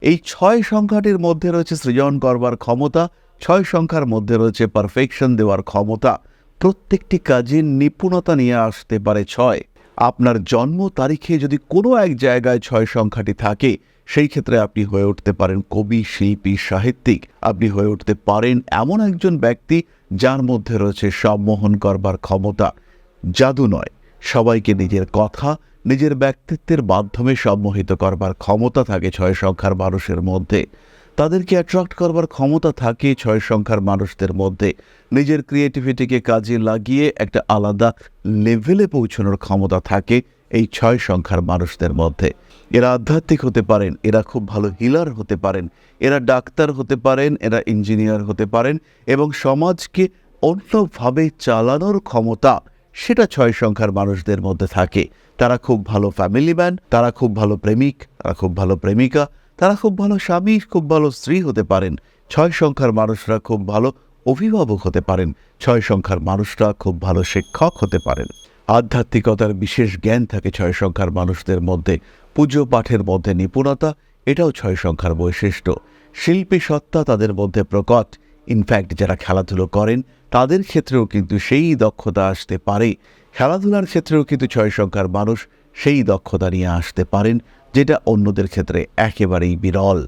এই ৬ সংখ্যাটির মধ্যে রয়েছে সৃজন করবার ক্ষমতা, ৬ সংখ্যার মধ্যে রয়েছে পারফেকশন দেওয়ার ক্ষমতা। প্রত্যেকটি কাজে নিপুণতা নিয়ে আসতে পারে ৬। আপনার জন্ম তারিখে যদি কোনো এক জায়গায় ৬ সংখ্যাটি থাকে, সেই ক্ষেত্রে আপনি হয়ে উঠতে পারেন কবি, শিল্পী, সাহিত্যিক। আপনি হয়ে উঠতে পারেন এমন একজন ব্যক্তি যার মধ্যে রয়েছে সম্মোহন করবার ক্ষমতা। জাদু নয়, সবাইকে নিজের কথা, নিজের ব্যক্তিত্বের মাধ্যমে সম্মোহিত করবার ক্ষমতা থাকে ৬ সংখ্যার মানুষের মধ্যে। তাদেরকে অ্যাট্রাক্ট করবার ক্ষমতা থাকে ৬ সংখ্যার মানুষদের মধ্যে। নিজের ক্রিয়েটিভিটিকে কাজে লাগিয়ে একটা আলাদা লেভেলে পৌঁছানোর ক্ষমতা থাকে এই ৬ সংখ্যার মানুষদের মধ্যে। এরা আধ্যাত্মিক হতে পারেন, এরা খুব ভালো হিলার হতে পারেন, এরা ডাক্তার হতে পারেন, এরা ইঞ্জিনিয়ার হতে পারেন এবং সমাজকে অন্যভাবে চালানোর ক্ষমতা সেটা ৬ সংখ্যার মানুষদের মধ্যে থাকে। তারা খুব ভালো ফ্যামিলি ম্যান, তারা খুব ভালো প্রেমিক, তারা খুব ভালো প্রেমিকা, তারা খুব ভালো স্বামী, খুব ভালো স্ত্রী হতে পারেন। ৬ সংখ্যার মানুষরা খুব ভালো অভিভাবক হতে পারেন। ৬ সংখ্যার মানুষরা খুব ভালো শিক্ষক হতে পারেন। আধ্যাত্মিকতার বিশেষ জ্ঞান থাকে ৬ সংখ্যার মানুষদের মধ্যে। পুজো পাঠের মধ্যে নিপুণতা, এটাও ৬ সংখ্যার বৈশিষ্ট্য। শিল্পী সত্তা তাদের মধ্যে প্রকট। ইনফ্যাক্ট যারা খেলাধুলো করেন তাদের ক্ষেত্রেও কিন্তু সেই দক্ষতা আসতে পারে। খেলাধুলার ক্ষেত্রেও কিন্তু ৬ সংখ্যার মানুষ সেই দক্ষতা নিয়ে আসতে পারেন, যেটা অন্যদের ক্ষেত্রে একেবারেই বিরল।